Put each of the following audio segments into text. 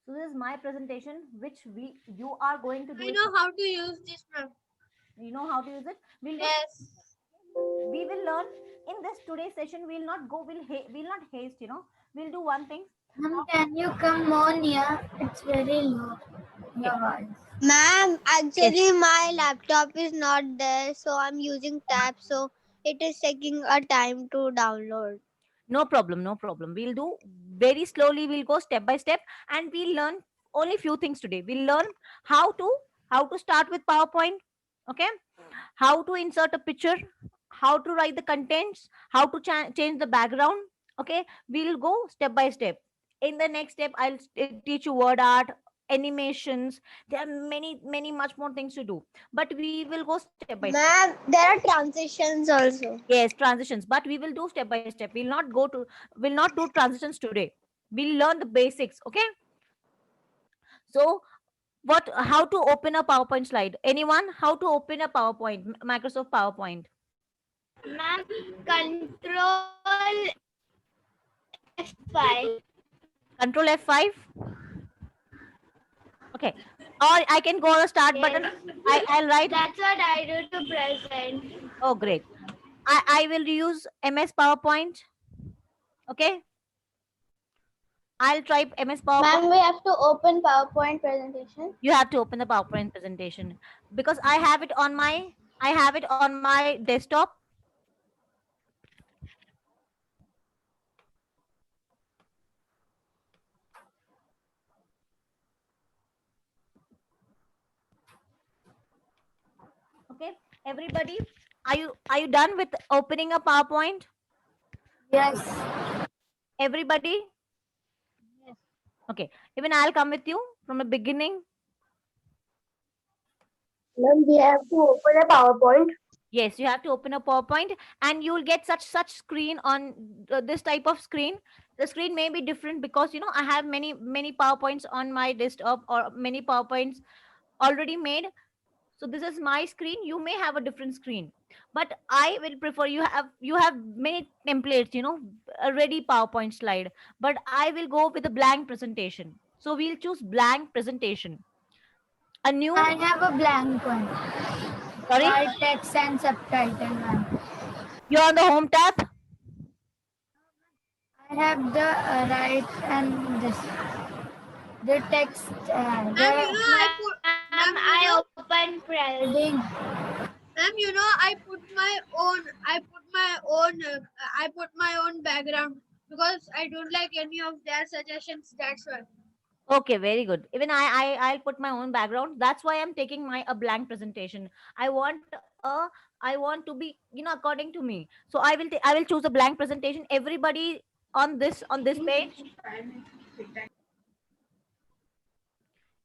So this is my presentation, which you are going to do I it. know how to use this, ma'am. You know how to use it. Yes. We will learn in this today's session. We'll not go. We'll not haste. We'll do one thing. Ma'am, can you come more near? It's very low, Okay. your voice. Ma'am, Yes. actually my laptop is not there, so I'm using tab, so it is taking a time to download. No problem. No problem. We'll do very slowly. We'll go step by step, and we'll learn only few things today. We'll learn how to start with PowerPoint. Okay. How to insert a picture, how to write the contents, how to change the background. Okay, we'll go step by step. In the next step, I'll teach you word art, animations. There are many much more things to do, but we will go step by step. Ma'am, there are transitions also. Yes, transitions, but we will do step by step. We'll not do transitions today. We'll learn the basics. Okay. So how to open a PowerPoint slide? Anyone? How to open a PowerPoint, Microsoft PowerPoint? Ma'am, control F5. Control F5. Okay. Or I can go on the start button. I'll write. That's what I do to present. Oh, great. I will use MS PowerPoint. Okay. I'll type MS PowerPoint. Ma'am, we have to open PowerPoint presentation. You have to open the PowerPoint presentation because I have it on my desktop. Okay. Everybody, are you done with opening a PowerPoint? Yes. Everybody? Yes. Okay. Even I'll come with you from the beginning. Ma'am, we have to open a PowerPoint. Yes, you have to open a PowerPoint, and you will get such screen on this type of screen. The screen may be different because I have many PowerPoints on my desktop, or many PowerPoints already made. So this is my screen. You may have a different screen, but I will prefer you have many templates, a ready PowerPoint slide. But I will go with a blank presentation. So we'll choose blank presentation. A new. I have a blank one. Sorry, All text and subtitle, ma'am. you're on the home tab. I have the right and this. The text. Ma'am, I open present. Heading. Ma'am, I put my own background because I don't like any of their suggestions. That's why. Okay, very good. Even I'll put my own background. That's why I'm taking a blank presentation. I want to be according to me. So I will choose a blank presentation. Everybody on this page.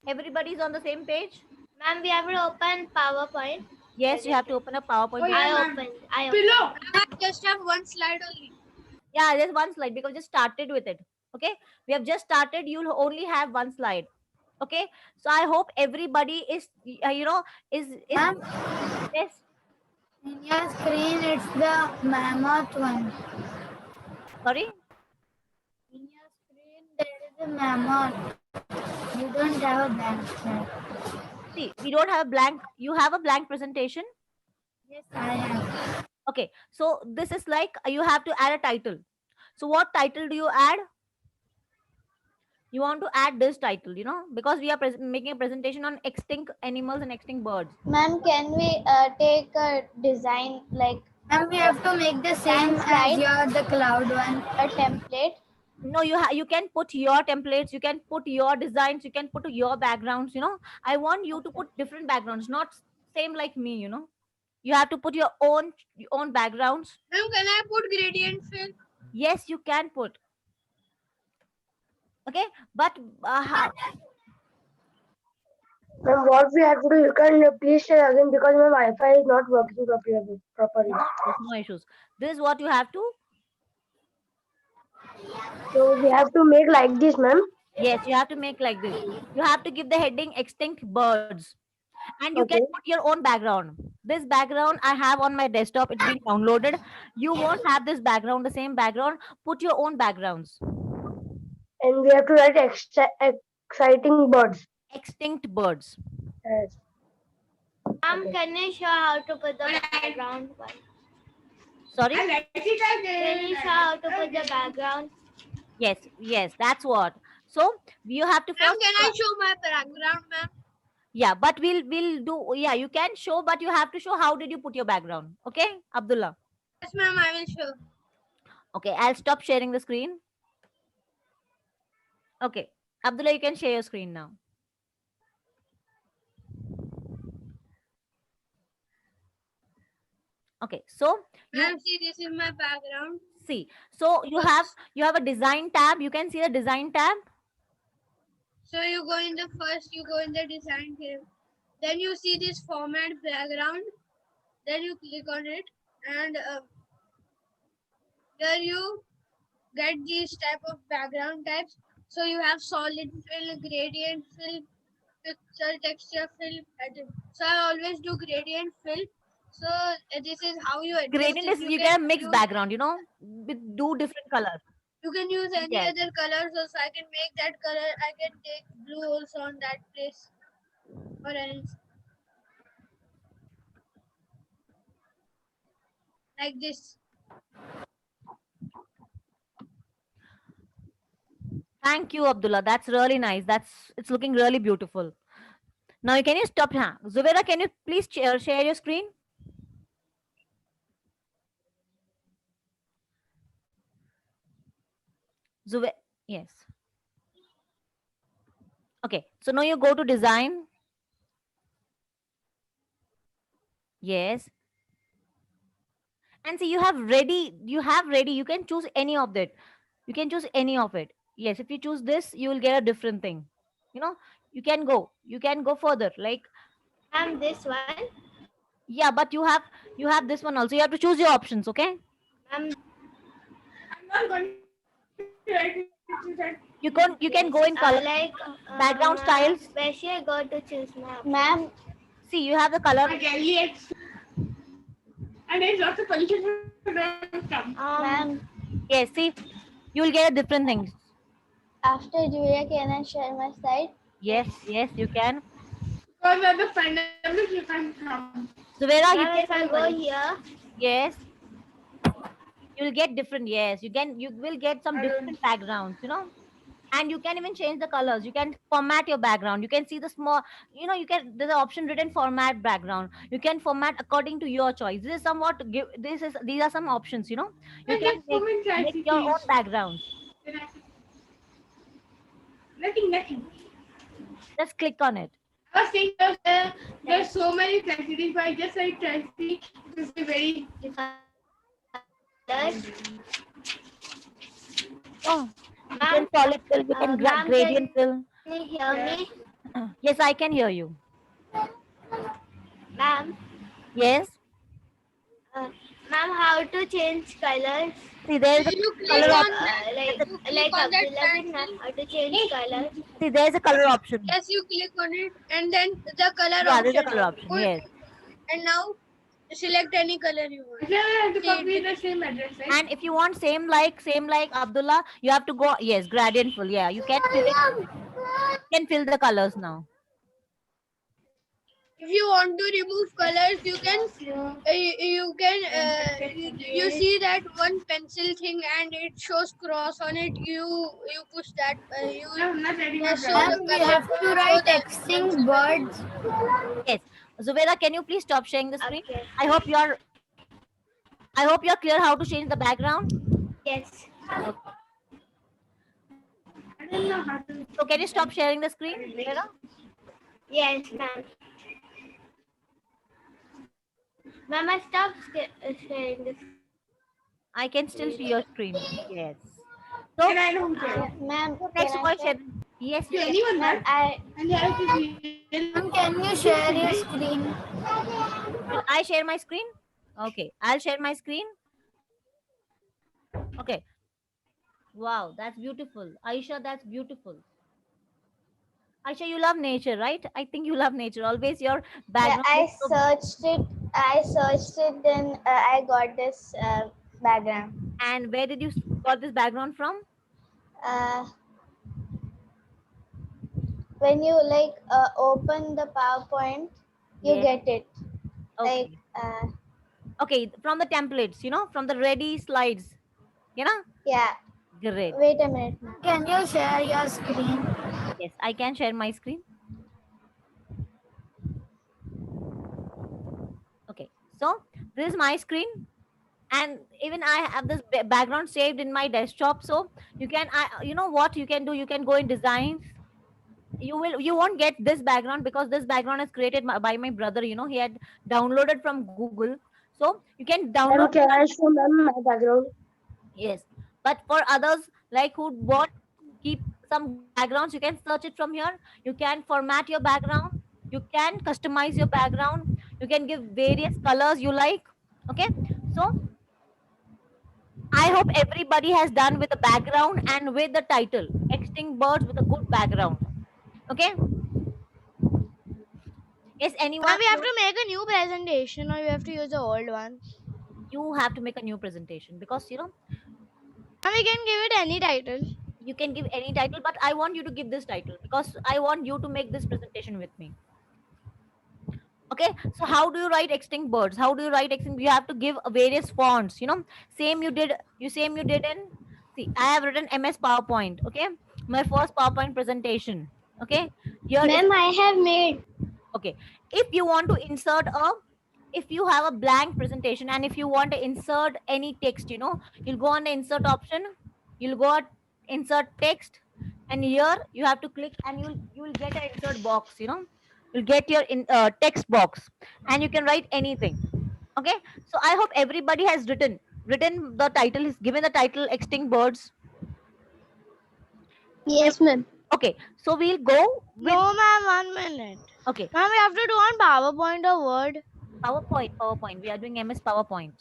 Everybody's on the same page. Ma'am, we have to open PowerPoint. Yes, you have to open a PowerPoint. I opened. I just have one slide only. Yeah, there's one slide because we just started with it. Okay, we have just started. You'll only have one slide. Okay, so I hope everybody is Ma'am, yes. in your screen, it's the mammoth one. Sorry. In your screen, there is a mammoth. You don't have a blank slide. See, we don't have a blank. You have a blank presentation. Yes, I have. Okay, so this is like you have to add a title. So what title do you add? You want to add this title, because we are making a presentation on extinct animals and extinct birds. Ma'am, can we take a design like And we have to make the same as the cloud one. a template? No, you can put your templates, you can put your designs, you can put your backgrounds. I want you to put different backgrounds, not same like me. You have to put your own backgrounds. Ma'am, can I put gradient fill? Yes, you can put. Okay, but Ma'am, what we have to do, you can please share again because my Wi-Fi is not working properly. there's no issues. This is what you have to. So we have to make like this, ma'am. Yes, you have to make like this. You have to give the heading extinct birds. And you can Okay. put your own background. This background I have on my desktop. It's been downloaded. You won't have this background, the same background. Put your own backgrounds. And we have to write exciting birds. Extinct birds. Yes. Okay. Can you show how to put the background one? Sorry. Can you show how to put the background? Yes, that's what. So you have to first. can I show my background, ma'am? Yeah, but we'll do. Yeah, you can show, but you have to show how did you put your background. Okay, Abdullah. Yes, ma'am, I will show. Okay, I'll stop sharing the screen. Okay, Abdullah, you can share your screen now. Okay, so Ma'am, see, this is my background. see, so you have a design tab. You can see the design tab. So you go in the design tab. Then you see this format background. Then you click on it, and there you get these type of background types. So you have solid fill, gradient fill, pixel texture fill, edit. So I always do gradient fill. So this is how you adjust Gradient it. is you get a mixed background, you know, with do different colors. You can use any Yes. other color, so I can make that color. I can take blue also on that place, or else like this. Thank you, Abdullah. That's really nice. It's looking really beautiful. Now, can you stop? Huh? Zubaira, can you please share your screen? Zubair, yes. Okay, so now you go to design. Yes. And see, you have ready. You can choose any of that. You can choose any of it. Yes, if you choose this, you will get a different thing. You know, you can go further. Like, This one. yeah, but you have this one also. You have to choose your options, okay? I'm You can go in color, like background styles. where should I go to choose ma'am? See, you have the color. And there's lots of functions. Ma'am, Yes, see, you will get a different things. after Julia, can I share my site? Yes, you can. Because of the pandemic, you can't come. Zubaira, Ma'am, if I go here, yes, you will get different. Yes, you will get some different backgrounds. You know, and you can even change the colors. You can format your background. You can see the small. You know, there's an option written format background. You can format according to your choice. This is somewhat give. These are some options. You know, you And can there's so many make your own classifications. backgrounds. Nothing. Just click on it. I was saying there's so many classifications, but I just like classify to be very colors. Oh, you can Ma'am, solid fill. You can ma'am, gradient fill. can you hear me? Yes, I can hear you. Ma'am, Yes. ma'am, how to change colors? See, there's a You click color on option. Like on that Abdullah, ma'am, how to change colors? See, there's a color option. Yes, you click on it, and then the color Yeah, option. there's a color option. Go- Yes. And now select any color you want. I have to copy the same address, right? And if you want same like Abdullah, you have to go. Yes, gradient fill. Yeah, you can fill it. You can fill the colors now. If you want to remove colors, you can you see that one pencil thing and it shows cross on it. You push that. I'm not ready Yes, my so brother. the color- to write extinct birds. Yes. Zubaira, can you please stop sharing the screen? Okay. I hope you're clear how to change the background. Yes. I don't know how to. So can you stop sharing the screen, Zubaira? Yes, ma'am. Ma'am, I stopped sharing this. I can still see your screen. Yes. So And I don't care. Ma'am, next question. Yes, To you can. anyone, Ma'am, that? And you have to be. can you share your screen? Will I share my screen? Okay, I'll share my screen. Okay. Wow, that's beautiful. Aisha, that's beautiful. Aisha, you love nature, right? I think you love nature. Always your background. looks so- I searched it, then I got this background. And where did you got this background from? Uh, Yes, you can. Ma'am, Yes, you can. can I share my screen? Yes, you can. when you like open the PowerPoint, you Yes. get it. Like Okay. Okay, from the templates, from the ready slides, you know. yeah. Great. Wait a minute. Can you share your screen? Yes, I can share my screen. Okay, so this is my screen, and even I have this background saved in my desktop. So you can, you know what you can do? You can go in designs. You won't get this background because this background is created by my brother. He had downloaded from Google. So you can download. Ma'am, can I show ma'am my background? Yes, but for others like who want to keep some good backgrounds, you can search it from here. You can format your background. You can customize your background. You can give various colors you like. Okay, so I hope everybody has done with the background and with the title Extinct Birds with a good background. Okay, yes, anyone? Ma'am, we have to make a new presentation or you have to use the old one. You have to make a new presentation because Ma'am, we can give it any title. you can give any title, but I want you to give this title because I want you to make this presentation with me. Okay, so how do you write extinct birds? How do you write extinct? You have to give various fonts. Same you did in. See, I have written MS PowerPoint. Okay, my first PowerPoint presentation. Okay, here is Ma'am, I have made. okay. If you want to insert if you have a blank presentation and if you want to insert any text, you'll go on the insert option. You'll go at insert text, and here you have to click, and you will get an insert box. You'll get your text box, and you can write anything. Okay, so I hope everybody has written the title, is given the title Extinct Birds. Yes, ma'am. Okay, so we'll go with No, ma'am, 1 minute. okay, Ma'am, we have to do on PowerPoint or Word. PowerPoint. We are doing MS PowerPoint.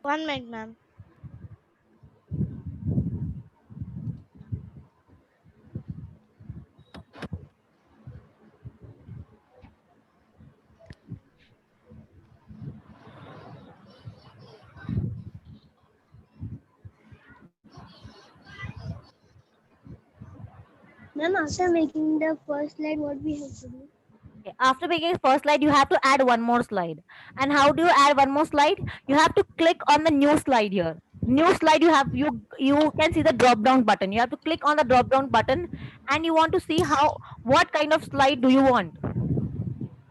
One minute, ma'am. Ma'am, after making the first slide, what we have to do? Okay, after making first slide, you have to add one more slide. And how do you add one more slide? You have to click on the new slide here. New slide, you can see the drop down button. You have to click on the drop down button, and you want to see what kind of slide do you want.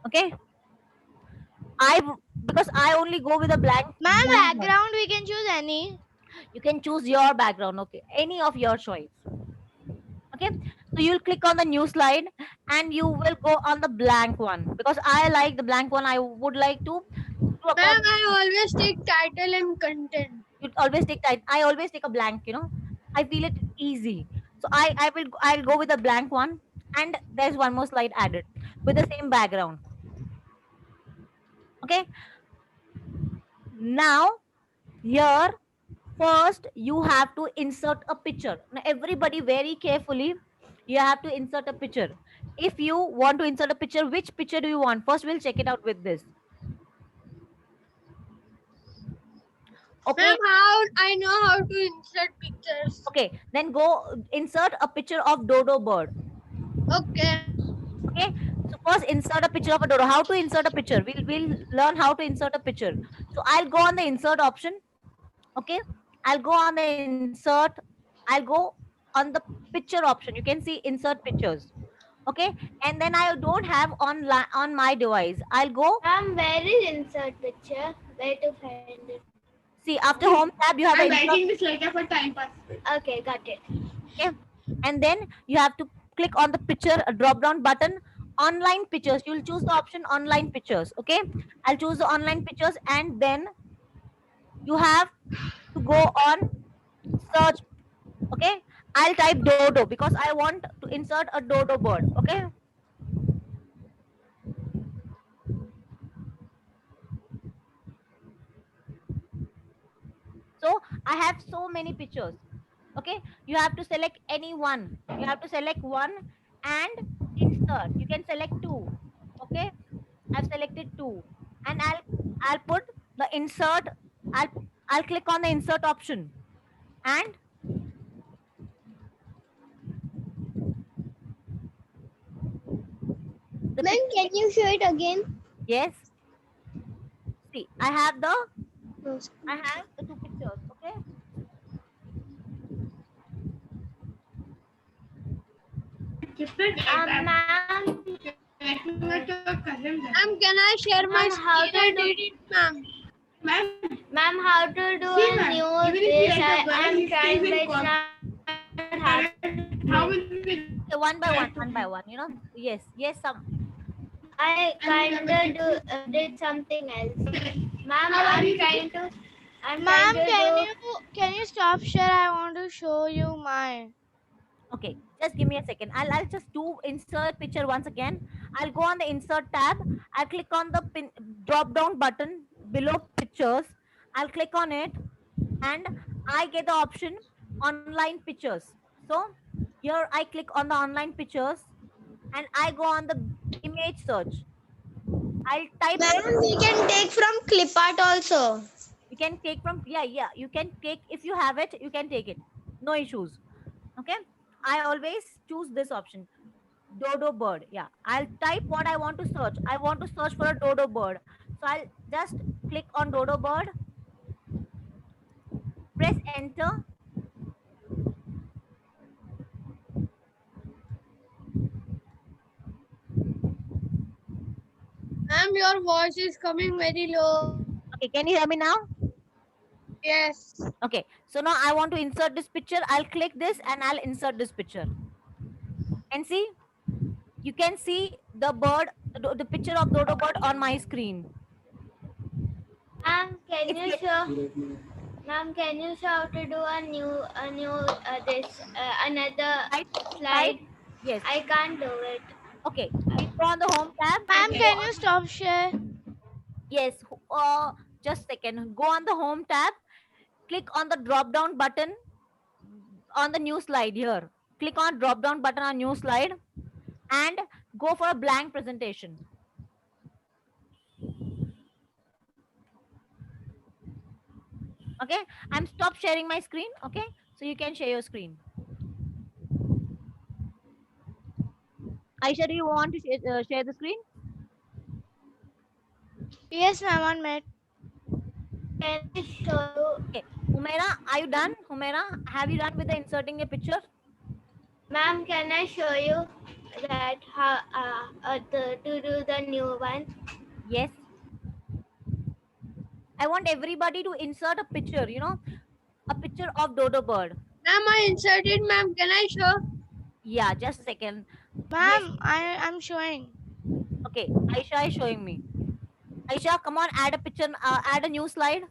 Okay, I because I only go with a blank. Ma'am, blank one. background we can choose any. You can choose your background. Okay, any of your choice. Okay, so you'll click on the new slide and you will go on the blank one because I like the blank one. I would like to do a Ma'am, I always take title and content. you always take time. I always take a blank. I feel it easy. So I'll go with a blank one, and there's one more slide added with the same background. Okay. Now here first you have to insert a picture. Now everybody very carefully, you have to insert a picture. If you want to insert a picture, which picture do you want? First we'll check it out with this. Okay. Ma'am, how I know how to insert pictures. Okay, then go insert a picture of dodo bird. Okay. Okay, so first insert a picture of a dodo. How to insert a picture? We'll learn how to insert a picture. So I'll go on the insert option. Okay, I'll go on the insert. I'll go on the picture option. You can see insert pictures. Okay, and then I don't have on my device. I'll go. Where is insert picture? Where to find it? See, after home tab, you have I'm a insert. writing this later for time pass. Okay, got it. Okay, and then you have to click on the picture drop down button. Online pictures. You'll choose the option online pictures. Okay, I'll choose the online pictures, and then you have to go on search. Okay, I'll type dodo because I want to insert a dodo bird. Okay, so I have so many pictures. Okay, you have to select any one. You have to select one and insert. You can select two. Okay, I've selected two, and I'll put the insert, I'll click on the insert option, and the Ma'am, can you show it again? yes, see, I have the two pictures. Okay, Different Ma'am, Ma'am, can I share my Ma'am, how screen? I to do- did it, ma'am. Ma'am, ma'am, how to do See, a ma'am, new even if this? you like the I'm bird, trying, he but stays it's in not happening. how will we okay, one by one. You know, yes, some. I kinda did something else. Ma'am, I'm trying to. I'm Ma'am, trying to do. can you stop share? I want to show you mine. Okay, just give me a second. I'll just do insert picture once again. I'll go on the insert tab. I'll click on the drop down button below pictures. I'll click on it, and I get the option online pictures. So here I click on the online pictures, and I go on the image search. I'll type it. Ma'am, we can take from clipart also. You can take from, yeah, you can take, if you have it, you can take it, no issues. Okay, I always choose this option, dodo bird. Yeah, I'll type what I want to search. I want to search for a dodo bird, so I'll just click on dodo bird, press enter. Ma'am, your voice is coming very low. Okay, can you hear me now? Yes. Okay, so now I want to insert this picture. I'll click this and I'll insert this picture, and see, you can see the bird, the picture of dodo bird on my screen. Ma'am, can It's you show? Ma'am, can you show how to do a new this another Right, slide? yes. I can't do it. Okay, we go on the home tab. Ma'am, can you stop share? Yes, just second. Go on the home tab. Click on the drop down button on the new slide here. Click on drop down button on new slide, and go for a blank presentation. Okay, I'm stop sharing my screen. Okay, so you can share your screen. Aisha, do you want to share the screen? Yes, ma'am, on minute. Can I show you? Okay, Humaira, are you done? Humaira, have you done with the inserting a picture? Ma'am, can I show you that how to do the new one? Yes. I want everybody to insert a picture, you know, a picture of dodo bird. Ma'am, I inserted, ma'am. Can I show? Yeah, just a second. Ma'am, I'm showing. Okay, Aisha is showing me. Aisha, come on, add a picture, add a new slide.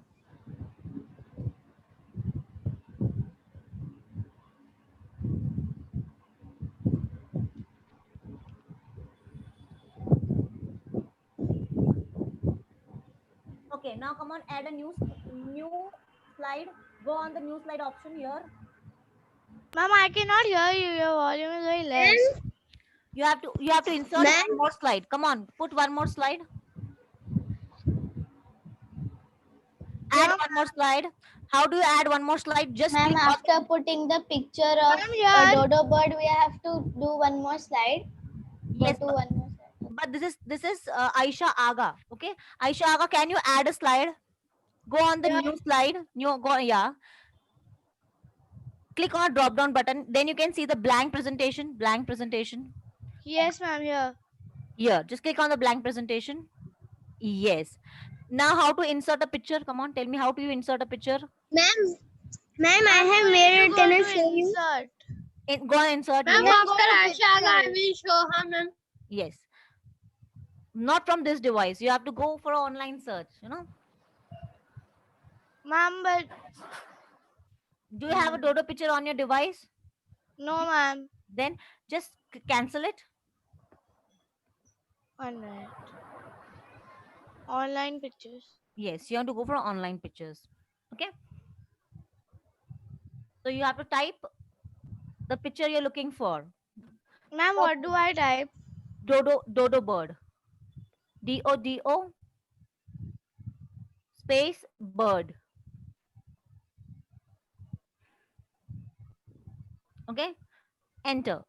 Okay, now come on, add a new slide. Go on the new slide option here. Ma'am, I cannot hear you. Your volume is very less. You have to insert one more slide. Come on, put one more slide. Add one more slide. How do you add one more slide? Just Ma'am, click on after putting the picture of Ma'am, a here. dodo bird, we have to do one more slide. yes, Go to one more slide. but this is Aisha Aga. Okay, Aisha Aga, can you add a slide? Go on the new slide. Yeah. Click on a drop down button. Then you can see the blank presentation. Blank presentation. Yes, ma'am, here. Here, just click on the blank presentation. Yes. Now, how to insert a picture? Come on, tell me, how do you insert a picture? Ma'am, I have made it. Can I show you? Insert. Go and insert. Ma'am, Yes. after Aisha, I will show her, ma'am. Yes. Not from this device. You have to go for an online search. You know. Ma'am, but Do you have a dodo picture on your device? no, ma'am. Then just cancel it. 1 minute. Online pictures. Yes, you have to go for online pictures. Okay. So you have to type the picture you're looking for. Ma'am, what do I type? Dodo bird. DODO space bird. Okay, enter.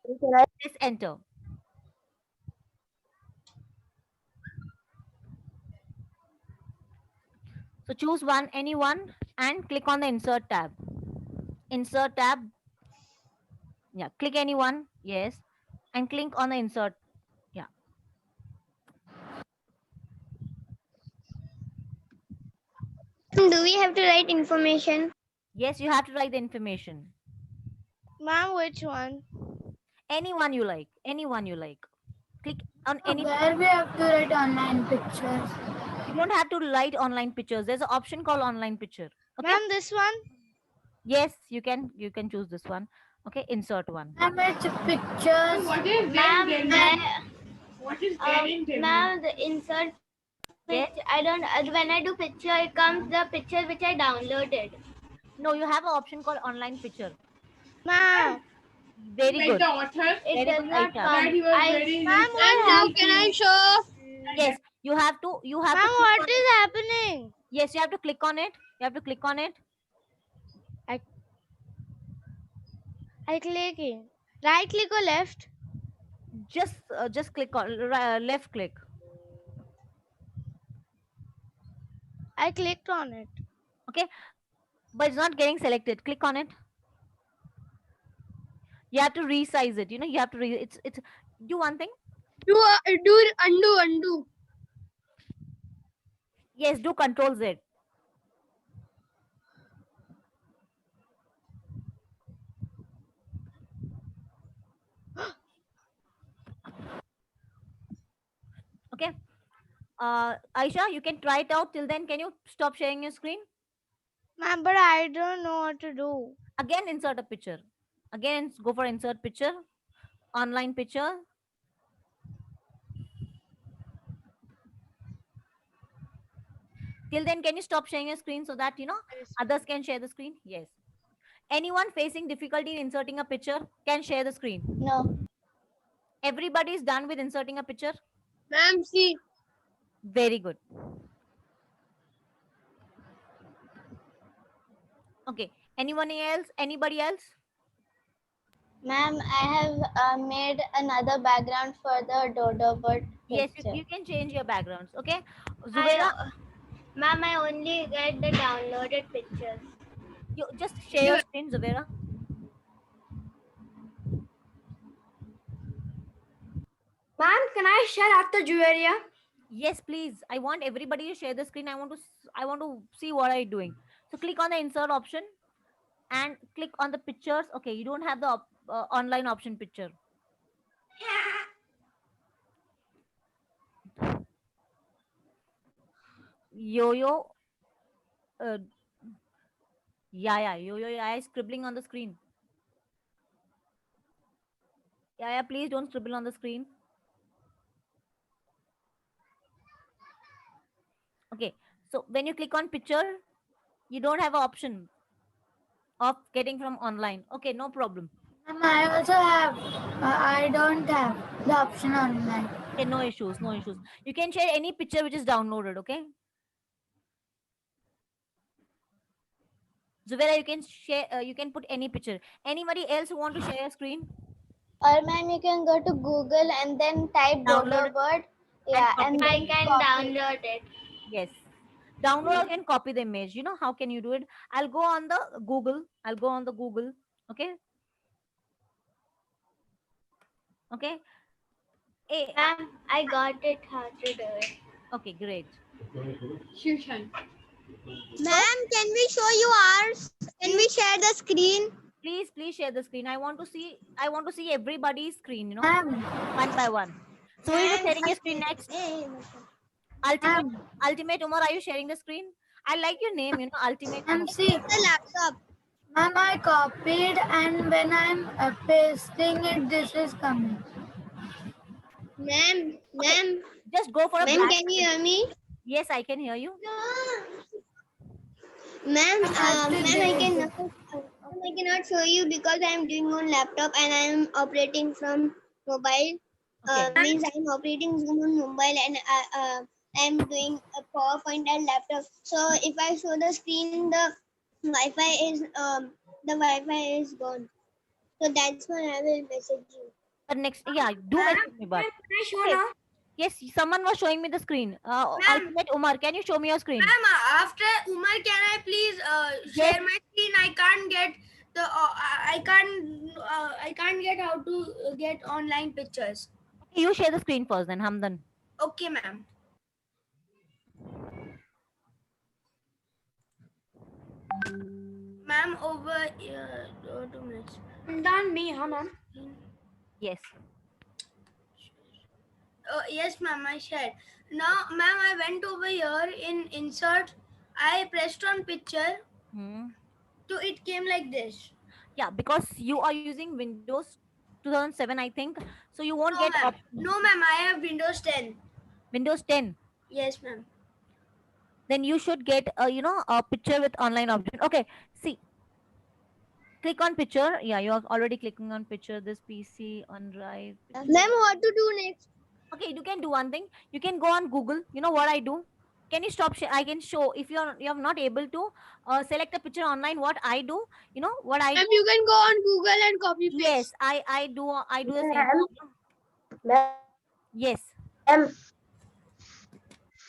Can I? Press enter. So choose one, any one, and click on the insert tab. Insert tab. Yeah, click any one. Yes, and click on the insert. Yeah. Do we have to write information? Yes, you have to write the information. Ma'am, which one? Anyone you like. Anyone you like. Click on any. Where we have to write online pictures. You don't have to write online pictures. There's an option called online picture. Okay. Ma'am, this one? Yes, you can. You can choose this one. Okay, insert one. Ma'am, it's pictures. What is Ma'am, there? What is there in Delhi? ma'am, the insert Yes. picture. I don't. When I do picture, it comes the picture which I downloaded. No, you have an option called online picture. Ma'am, Very Like good. the author it Very does good, not Aisha. that come. he was very Ma'am, rich. what And now happened? can I show? Yes, you have to. You have Ma'am, to. Click what on is it. happening? Yes, you have to click on it. You have to click on it. I clicking. Right click or left? Just click on left click. I clicked on it. Okay, but it's not getting selected. Click on it. You have to resize it. You know, you have to it's do one thing. Do undo. Yes, do Control Z. Okay. Aisha, you can try it out. Till then, can you stop sharing your screen? Ma'am, but I don't know what to do. Again, insert a picture. Again, go for insert picture. Online picture. Till then, can you stop sharing your screen so that others can share the screen? Yes. Anyone facing difficulty in inserting a picture can share the screen. No. Everybody is done with inserting a picture. Ma'am, see. Very good. Okay. Anyone else? Anybody else? Ma'am, I have made another background for the dodo bird Yes, picture. you can change your backgrounds. Okay. Zubaira, Ma'am, I only get the downloaded pictures. you just share your screen, Zubaira. Ma'am, can I share after Juveria? Yes, please. I want everybody to share the screen. I want to see what are you doing. So click on the insert option and click on the pictures. Okay, you don't have the online option picture. Yo-yo. Yeah. Yo-yo is scribbling on the screen. Yeah, please don't scribble on the screen. Okay, so when you click on picture, you don't have an option of getting from online. Okay, no problem. Ma'am, I also have. I don't have the option online. Okay, no issues. You can share any picture which is downloaded. Okay. Zubaira, you can share. You can put any picture. Anybody else who want to share a screen? Or ma'am, you can go to Google and then type Download dodo it bird. Yeah, copy and it. I can download it. Yes. Download and copy the image. You know how can you do it? I'll go on the Google. Okay. Okay. Hey, Ma'am, I got it how to do it. okay, great. Shushan. Ma'am, can we show you ours? Can we share the screen? Please share the screen. I want to see everybody's screen, Ma'am, one by one. So who is sharing your screen next? Ultimate Umar, are you sharing the screen? I like your name, Ultimate ma'am, Umar. see. The laptop. Ma'am, I copied and when I'm pasting it, this is coming. Ma'am, Just go for a ma'am, black can you hear me? Yes, I can hear you. Ma'am, have to I cannot show you because I am doing on laptop and I am operating from mobile. Okay. Means I am operating Zoom on mobile and I'm doing a PowerPoint and laptop. So if I show the screen, the Wi-Fi is gone. So that's why I will message you. But next, yeah, do message me, but Can I show okay. now? Yes, someone was showing me the screen. Ma'am. Ultimate Umar, can you show me your screen? Ma'am, after Umar, can I please Yes. share my screen? I can't get the I can't get how to get online pictures. Okay, you share the screen first, then Hamdan. Okay, ma'am. Ma'am, over 2 minutes. Done me, huh, ma'am? Yes. Yes, ma'am, I shared. Now, ma'am, I went over here in insert. I pressed on picture. Hmm. So it came like this. Yeah, because you are using Windows 2007, I think. So you won't No, get ma'am. No, ma'am, I have Windows 10. Windows 10. Yes, ma'am. Then you should get a picture with online option. Okay, see, click on picture. Yeah, you're already clicking on picture. This PC on right. Ma'am, what to do next? Okay, you can do one thing. You can go on Google. You know what I do? Can you stop? I can show if you're not able to select a picture online. What I do, you know what I do? You can go on Google and copy Yes, paste. I do the same. Ma'am, Yes.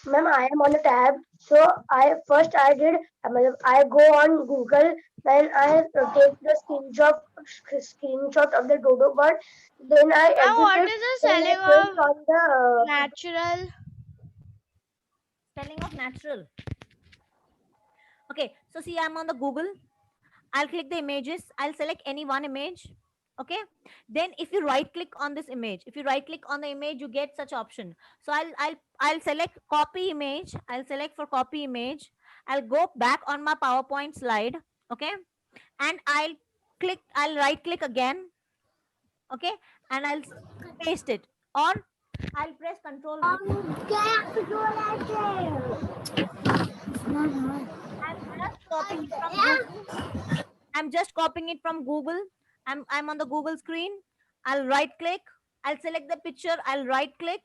ma'am, I am on the tab. So I go on Google, then I take the screenshot of the dodo bird. Then I Now, edit what it. is the Then I spelling paste of on the. natural? Spelling of natural. Okay, so see, I'm on the Google. I'll click the images. I'll select any one image. Okay. Then if you right click on this image, if you right click on the image, you get such option. So I'll select copy image. I'll select for copy image. I'll go back on my PowerPoint slide. Okay. And I'll right click again. Okay. And I'll paste it. Or I'll press Control V. I'm just copying it from Google. I'm just copying it from Google. I'm on the Google screen. I'll right click. I'll select the picture. I'll right click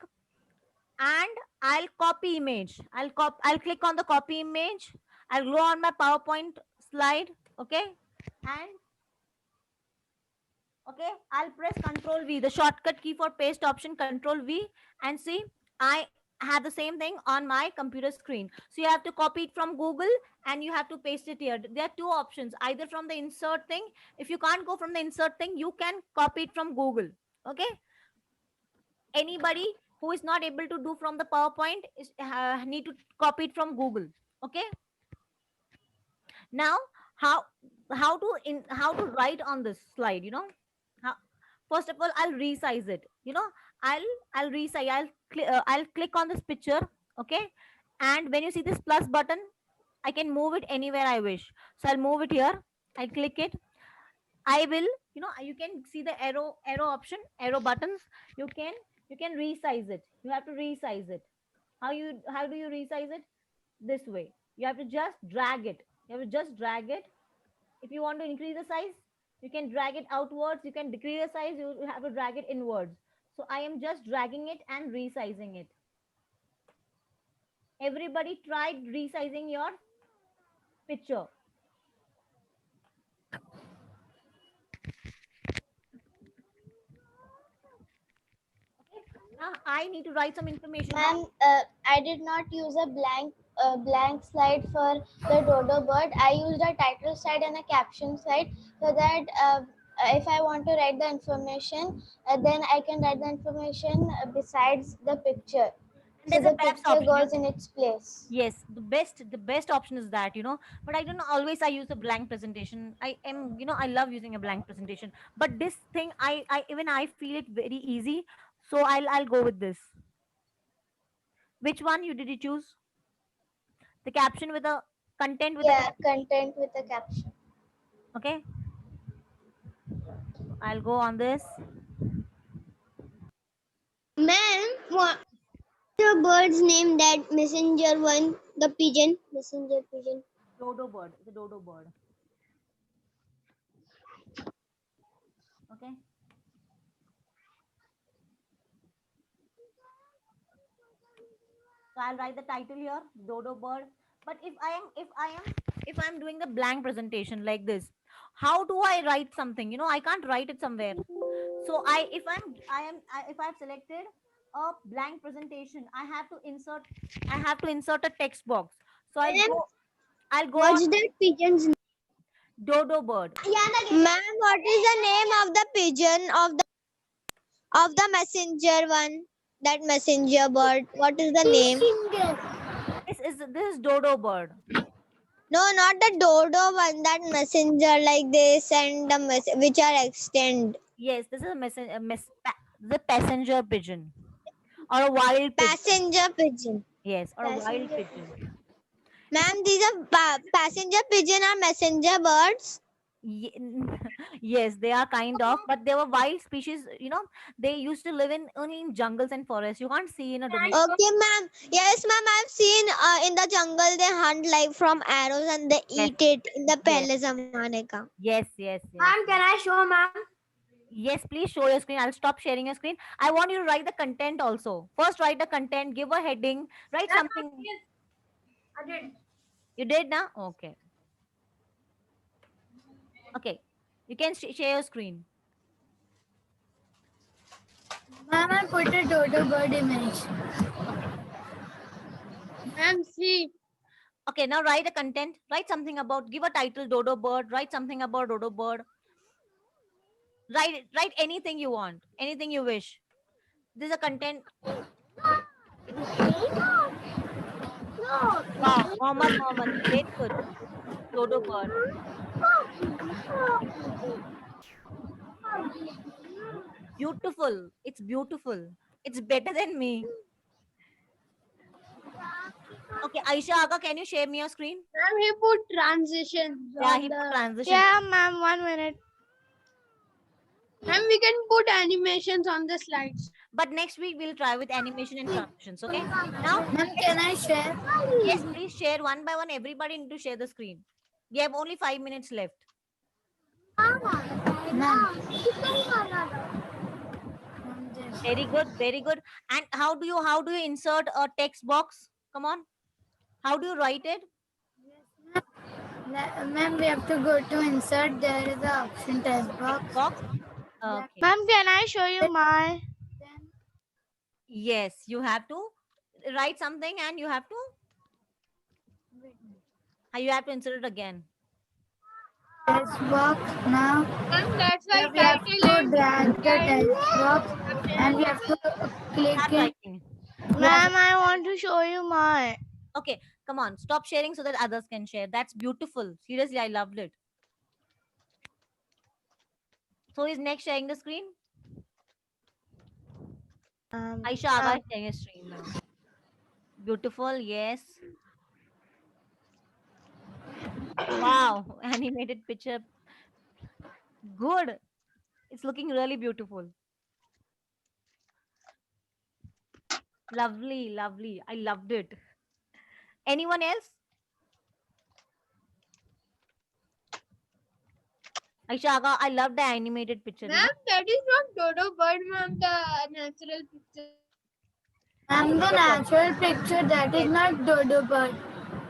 and I'll copy image. I'll click on the copy image. I'll go on my PowerPoint slide. Okay. And okay, I'll press Control V, the shortcut key for paste option, Control V, and see, I have the same thing on my computer screen. So you have to copy it from Google and you have to paste it here. There are two options, either from the insert thing. If you can't go from the insert thing, you can copy it from Google. Okay. Anybody who is not able to do from the PowerPoint is need to copy it from Google. Okay. Now, how how to write on this slide? How, first of all, I'll resize it. I'll resize. I'll click on this picture. Okay, and when you see this plus button, I can move it anywhere I wish. So I'll move it here. I click it. I will, you can see the arrow option, arrow buttons. You can resize it. You have to resize it. How do you resize it? This way. You have to just drag it. You have to just drag it. If you want to increase the size, you can drag it outwards. You can decrease the size. You have to drag it inwards. So I am just dragging it and resizing it. Everybody tried resizing your picture. Now I need to write some information. Ma'am, I did not use a blank slide for the dodo bird. I used a title slide and a caption slide so that if I want to write the information, then I can write the information besides the picture. So There's the a best picture option. goes in its place. Yes, the best option is that, but I don't know, always I use a blank presentation. I love using a blank presentation, but this thing I feel it very easy, so I'll go with this. Which one did you choose? The caption with the content with Yeah, the content with a caption. okay. I'll go on this. Ma'am, what the bird's name that messenger one, the pigeon, messenger pigeon? Dodo bird. The dodo bird. Okay. So So I'll write the title here, dodo bird. But if I'm doing the blank presentation like this, how do I write something? I can't write it somewhere. So if I've selected a blank presentation, I have to insert a text box. So I'll go on What's that pigeon's name? dodo bird. Ma'am, what is the name of the pigeon of the messenger one? That messenger bird. What is the name? This is dodo bird. No, not the dodo one. That messenger like this and the which are extend. Yes, this is the passenger pigeon or a wild pigeon. Passenger pigeon. Yes, or a wild Passenger pigeon. Ma'am, these are passenger pigeon or messenger birds. Ye- yes, they are kind of, but they were wild species. They used to live in only in jungles and forests. You can't see in a domestic. Okay, ma'am. Yes, ma'am. I've seen in the jungle they hunt like from arrows and they Yes. eat it in the Yes. Pehle Zamane ka. Yes, yes, yes. Ma'am, can I show, ma'am? Yes, please show your screen. I'll stop sharing your screen. I want you to write the content also. First, write the content, give a heading, write something. I did. You did now? Okay. Okay. You can share your screen. Ma'am, I put a dodo bird image. Ma'am, see. Okay, now write a content. Write something about, give a title, dodo bird. Write something about dodo bird. Write anything you want, anything you wish. This is a content. Wow, Mohammed, great good. Dodo bird. Beautiful. It's beautiful. It's better than me. Okay, Aisha Aga, can you share me your screen? Ma'am, he put transitions Yeah, on he put the. transition. Yeah, ma'am. 1 minute. Ma'am, we can put animations on the slides. But next week we'll try with animation and transitions. Okay. Now, Ma'am, can I share? yes, please share one by one. Everybody need to share the screen. We have only 5 minutes left. Ma'am. Very good, very good. And how do you insert a text box? Come on. How do you write it? Ma'am, we have to go to insert. There is a option text box. Box. Okay. Ma'am, can I show you my? Yes, you have to write something and you have to insert it again. Text box now. Ma'am, that's why We have title to and drag the text box and we have to click Start it. writing. Ma'am, I want to show you my. Okay, come on, stop sharing so that others can share. That's beautiful. Seriously, I loved it. So is next sharing the screen? Aisha Aga is sharing a screen now. Beautiful, yes. Wow, animated picture. Good. It's looking really beautiful. Lovely, lovely. I loved it. Anyone else? Aisha Aga, I love the animated picture. Ma'am, that is not dodo bird, ma'am. The natural picture. And the natural picture, that is not dodo bird.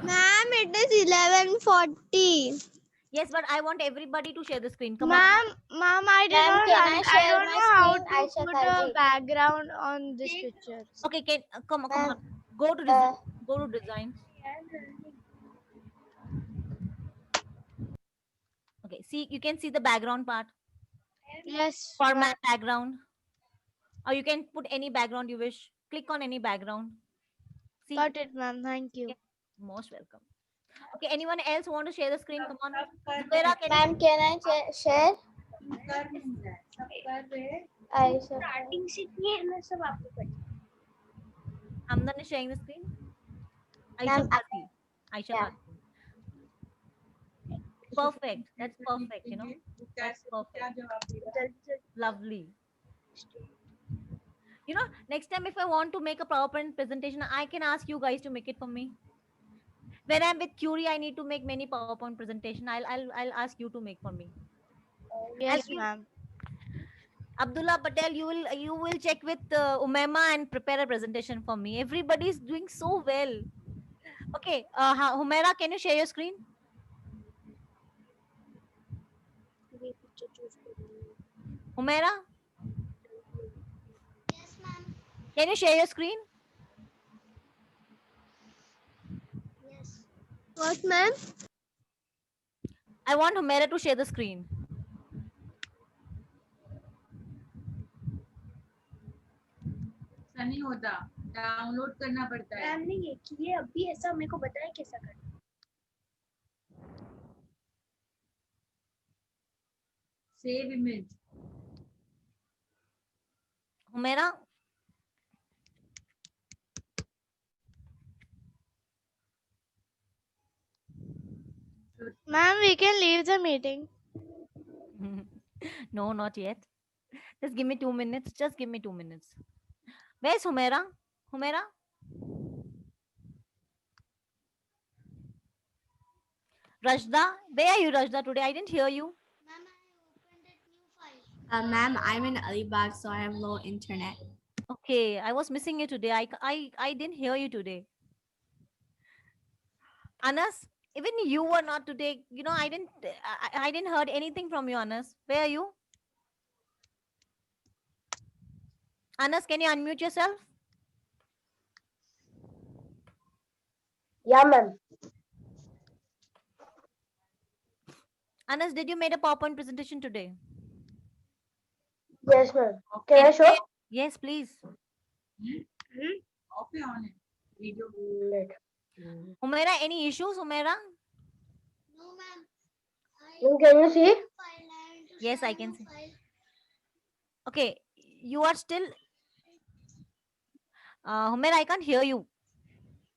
Ma'am, it is 11:40. Yes, but I want everybody to share the screen. Come on. Ma'am, I did Ma'am, not. can I I share don't my know how screen, to Aisha put Kaji? a background on this picture. Okay, come on, come Ma'am, on. Go to design. Go to design. Okay, see, you can see the background part. Yes. Format background. Or you can put any background you wish. Click on any background. See, Got it, ma'am. Thank you. most welcome. Okay, anyone else want to share the screen? Come on. Zubaira, can you Ma'am, can I share? Aisha. Hamdan is sharing the screen? Aisha Ma'am, Bharti. Aisha yeah. Bharti. Perfect. That's perfect, That's perfect. Lovely. Next time if I want to make a PowerPoint presentation, I can ask you guys to make it for me. When I'm with Curie, I need to make many PowerPoint presentation. I'll ask you to make for me. Yes, ma'am. Abdullah Patel, you will check with Umema and prepare a presentation for me. Everybody is doing so well. Okay, Humaira, can you share your screen? Humaira, Yes, ma'am. can you share your screen? Yes. What, ma'am? I want Humaira to share the screen. ऐसा नहीं होता, download करना पड़ता है। Ma'am ने ये किए अभी ऐसा मेरे को बताया कैसा करना। Save image. Humaira, Ma'am, we can leave the meeting. no, not yet. Just give me 2 minutes. Just give me 2 minutes. Where's Humaira? Humaira? Rajda? Where are you, Rajda, today? I didn't hear you. Ma'am, I opened a new file. Ma'am, I'm in Alibag, so I have low internet. Okay, I was missing you today. I didn't hear you today. Anas, even you were not today. You know, I didn't heard anything from you, Anas. Where are you? Anas, can you unmute yourself? Yeah, ma'am. Anas, did you made a PowerPoint presentation today? Yes, ma'am. Can I show? Yes, please. Of है on है video. Let. Humaira, any issues, Humaira? No, ma'am. Ma'am, can you see? File. I want to Yes, share I a can new see. file. Okay, you are still. Humaira, I can't hear you.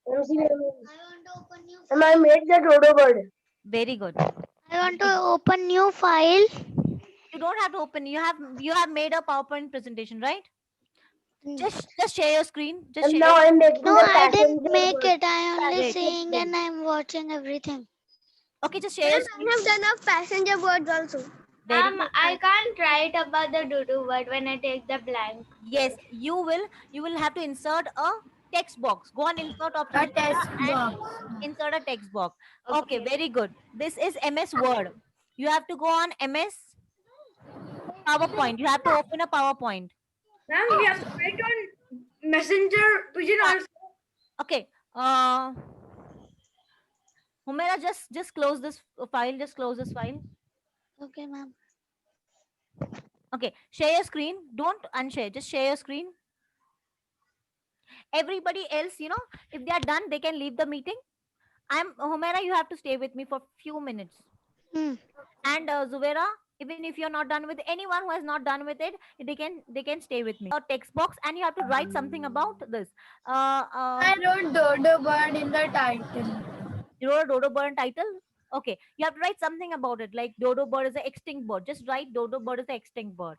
Ma'am, see, ma'am. I want to open new Ma'am, file. I made the dodo bird. Very good. I want to open new file. You don't have to open. You have made a PowerPoint presentation, right? Mm. Just share your screen. Just And share. now I'm making No, the I didn't passenger make bird. it. I only Great. seeing and I'm watching everything. Okay, just share your Ma'am, screen. I have done a passenger birds also. Very good. I can't write about the dodo bird when I take the blank. Yes, you will have to insert a text box. Go on insert option A test and box. insert a text box. Okay, very good. This is MS Word. You have to go on MS PowerPoint. You have to open a PowerPoint. Ma'am, we have to write on messenger pigeon also. Okay. Humaira, just close this file. Just close this file. Okay, ma'am. Okay, share your screen. Don't unshare. Just share your screen. Everybody else, you know, if they are done, they can leave the meeting. Humaira, you have to stay with me for few minutes. Hmm. And Zubaira, even if you're not done with anyone who has not done with it, they can stay with me. A text box, and you have to write something about this. I wrote dodo bird in the title. You wrote a dodo bird title. Okay, you have to write something about it, like dodo bird is an extinct bird. Just write dodo bird is an extinct bird.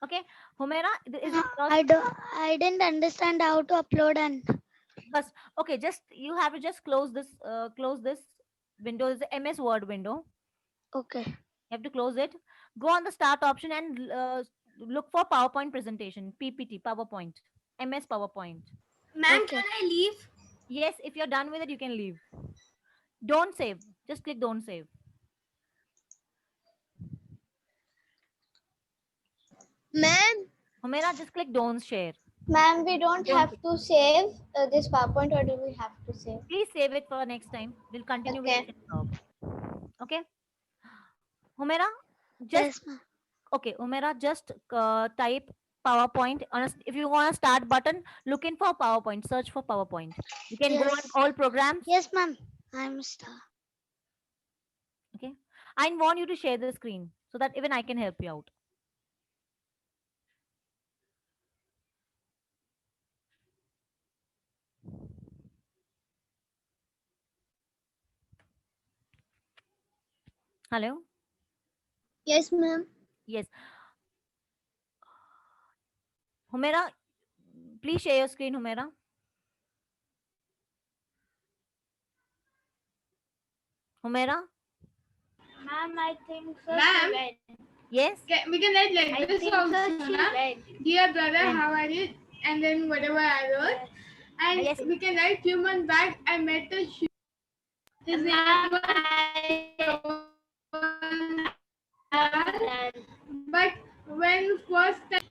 Okay, Humaira, is it I didn't understand how to upload and Bus. Okay, just you have to just close this window. Is the MS Word window. okay. You have to close it. Go on the start option and look for PowerPoint presentation, PPT, PowerPoint, MS PowerPoint. Ma'am, Okay. can I leave? Yes, if you're done with it, you can leave. Don't save. Just click don't save. Ma'am, Humaira, just click don't share. Ma'am, we don't Don't have to save this PowerPoint, or do we have to save? Please save it for next time. We'll continue with Okay. the job. Okay. Humaira, just Yes, ma'am. okay. Humaira, just type PowerPoint on if you want a start button, look in for PowerPoint, search for PowerPoint. You can go on Yes. all programs. Yes, ma'am. I'm star. Okay. I want you to share the screen so that even I can help you out. Hello? yes, ma'am. Yes. Humaira, please share your screen, Humaira. Humaira? Ma'am, I think so. Ma'am? 7. Yes. We can write like I this think so. also, She na? read. Dear brother, Yeah. how are you? And then whatever I wrote. And Yes. we can write few months back I met a shoe. His name Ma'am, was I have done. but when first time